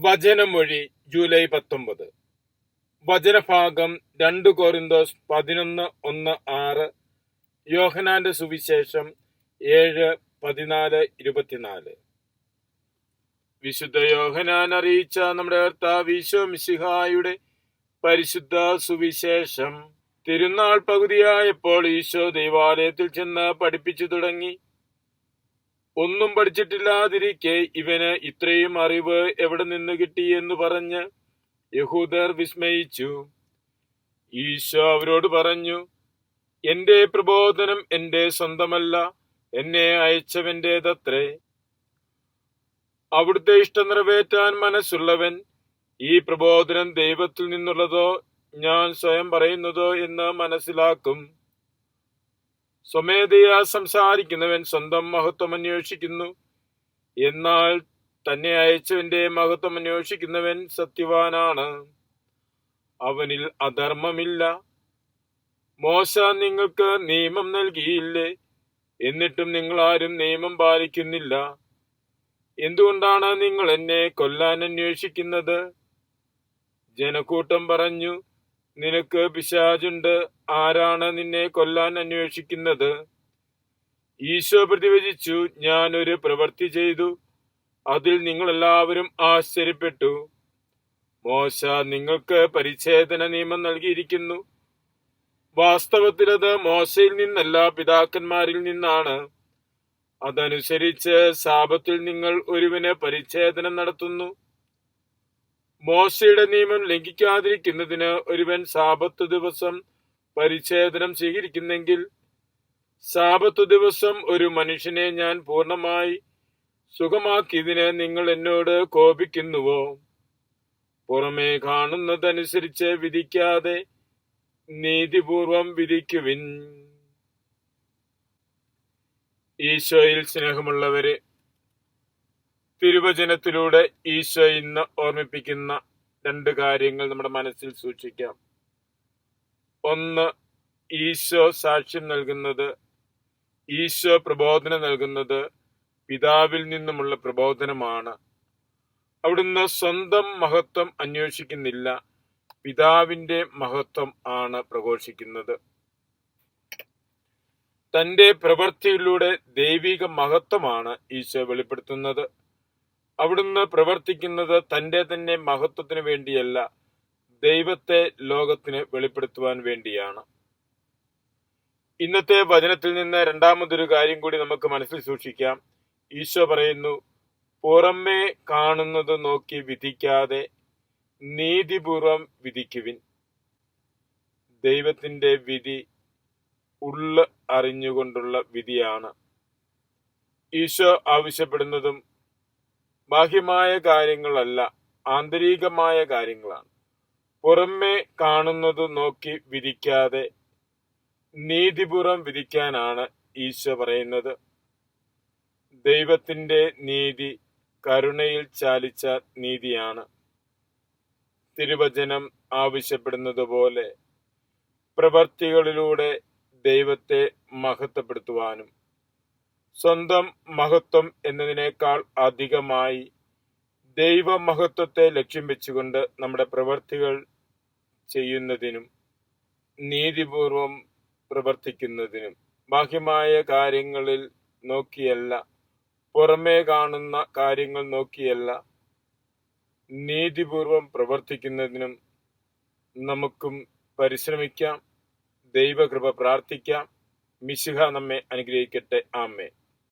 വചനമൊഴി July 19. വചനഭാഗം 2 കൊരിന്തോസ് 11:1-6, യോഹന്നാന്റെ സുവിശേഷം 7:14-24. വിശുദ്ധ യോഹന്നാൻ അറിയിച്ച നമ്മുടെ കർത്താവ് ഈശോ മിശിഹായുടെ പരിശുദ്ധ സുവിശേഷം. തിരുനാൾ പകുതിയായപ്പോൾ ഈശോ ദൈവാലയത്തിൽ ചെന്ന് പഠിപ്പിച്ചു തുടങ്ങി. ഒന്നും പഠിച്ചിട്ടില്ലാതിരിക്കെ ഇവന് ഇത്രയും അറിവ് എവിടെ നിന്ന് കിട്ടി എന്ന് പറഞ്ഞ് യഹൂദർ വിസ്മയിച്ചു. ഈശോ അവരോട് പറഞ്ഞു, എന്റെ പ്രബോധനം എന്റെ സ്വന്തമല്ല, എന്നെ അയച്ചവന്റേതത്രേ. അവിടുത്തെ ഇഷ്ടം നിറവേറ്റാൻ മനസ്സുള്ളവൻ ഈ പ്രബോധനം ദൈവത്തിൽ നിന്നുള്ളതോ ഞാൻ സ്വയം പറയുന്നതോ എന്ന് മനസ്സിലാക്കും. സ്വമേധയാ സംസാരിക്കുന്നവൻ സ്വന്തം മഹത്വം അന്വേഷിക്കുന്നു, എന്നാൽ തന്നെ അയച്ചവന്റെ മഹത്വം അന്വേഷിക്കുന്നവൻ സത്യവാനാണ്, അവനിൽ അധർമ്മമില്ല. മോശ നിങ്ങൾക്ക് നിയമം നൽകിയില്ലേ? എന്നിട്ടും നിങ്ങൾ ആരും നിയമം പാലിക്കുന്നില്ല. എന്തുകൊണ്ടാണ് നിങ്ങൾ എന്നെ കൊല്ലാൻ അന്വേഷിക്കുന്നത്? ജനക്കൂട്ടം പറഞ്ഞു, നിനക്ക് പിശാചുണ്ട്, ആരാണ് നിന്നെ കൊല്ലാൻ അന്വേഷിക്കുന്നത്? ഈശോ പ്രതിവചിച്ചു, ഞാൻ ഒരു പ്രവൃത്തി ചെയ്തു, അതിൽ നിങ്ങളെല്ലാവരും ആശ്ചര്യപ്പെട്ടു. മോശ നിങ്ങൾക്ക് പരിച്ഛേദന നിയമം നൽകിയിരിക്കുന്നു. വാസ്തവത്തിൽ അത് മോശയിൽ നിന്നല്ല, പിതാക്കന്മാരിൽ നിന്നാണ്. അതനുസരിച്ച് സാബത്തിൽ നിങ്ങൾ ഒരുവന് പരിച്ഛേദനം നടത്തുന്നു. മോശയുടെ നിയമം ലംഘിക്കാതിരിക്കുന്നതിന് ഒരുവൻ സാബത്ത് ദിവസം പരിച്ഛേദനം സ്വീകരിക്കുന്നെങ്കിൽ, സാബത്ത് ദിവസം ഒരു മനുഷ്യനെ ഞാൻ പൂർണ്ണമായി സുഖമാക്കിയതിന് നിങ്ങൾ എന്നോട് കോപിക്കുന്നുവോ? പുറമേ കാണുന്നതനുസരിച്ച് വിധിക്കാതെ നീതിപൂർവം വിധിക്കുവിൻ. ഈശോയിൽ സ്നേഹമുള്ളവരെ, തിരുവചനത്തിലൂടെ ഈശോ ഇന്ന് ഓർമ്മിപ്പിക്കുന്ന 2 കാര്യങ്ങൾ നമ്മുടെ മനസ്സിൽ സൂക്ഷിക്കാം. ഒന്ന്, ഈശോ സാക്ഷ്യം നൽകുന്നത്, ഈശോ പ്രബോധനം നൽകുന്നത് പിതാവിൽ നിന്നുമുള്ള പ്രബോധനമാണ്. അവിടുന്ന് സ്വന്തം മഹത്വം അന്വേഷിക്കുന്നില്ല, പിതാവിന്റെ മഹത്വം ആണ് പ്രഘോഷിക്കുന്നത്. തന്റെ പ്രവൃത്തിയിലൂടെ ദൈവിക മഹത്വമാണ് ഈശോ വെളിപ്പെടുത്തുന്നത്. അവിടുന്ന് പ്രവർത്തിക്കുന്നത് തന്റെ തന്നെ മഹത്വത്തിന് വേണ്ടിയല്ല, ദൈവത്തെ ലോകത്തിന് വെളിപ്പെടുത്തുവാൻ വേണ്ടിയാണ്. ഇന്നത്തെ വചനത്തിൽ നിന്ന് രണ്ടാമതൊരു കാര്യം കൂടി നമുക്ക് മനസ്സിൽ സൂക്ഷിക്കാം. ഈശോ പറയുന്നു, പുറമേ കാണുന്നത് നോക്കി വിധിക്കാതെ നീതിപൂർവം വിധിക്കുവിൻ. ദൈവത്തിന്റെ വിധി ഉള്ള് അറിഞ്ഞുകൊണ്ടുള്ള വിധിയാണ്. ഈശോ ആവശ്യപ്പെടുന്നതും ബാഹ്യമായ കാര്യങ്ങളല്ല, ആന്തരികമായ കാര്യങ്ങളാണ്. പുറമേ കാണുന്നത് നോക്കി വിധിക്കാതെ നീതിപൂർവം വിധിക്കാനാണ് ഈശോ പറയുന്നത്. ദൈവത്തിന്റെ നീതി കരുണയിൽ ചാലിച്ച നീതിയാണ്. തിരുവചനം ആവശ്യപ്പെടുന്നത് പോലെ പ്രവർത്തികളിലൂടെ ദൈവത്തെ മഹത്വപ്പെടുത്തുവാനും സ്വന്തം മഹത്വം എന്നതിനേക്കാൾ അധികമായി ദൈവമഹത്വത്തെ ലക്ഷ്യം വെച്ചുകൊണ്ട് നമ്മുടെ പ്രവർത്തികൾ ചെയ്യുന്നതിനും നീതിപൂർവം പ്രവർത്തിക്കുന്നതിനും ബാഹ്യമായ കാര്യങ്ങളിൽ നോക്കിയല്ല, പുറമേ കാണുന്ന കാര്യങ്ങൾ നോക്കിയല്ല, നീതിപൂർവം പ്രവർത്തിക്കുന്നതിനും നമുക്കും പരിശ്രമിക്കാം. ദൈവകൃപ പ്രാർത്ഥിക്കാം. മിശിഹ നമ്മെ അനുഗ്രഹിക്കട്ടെ. ആമേൻ.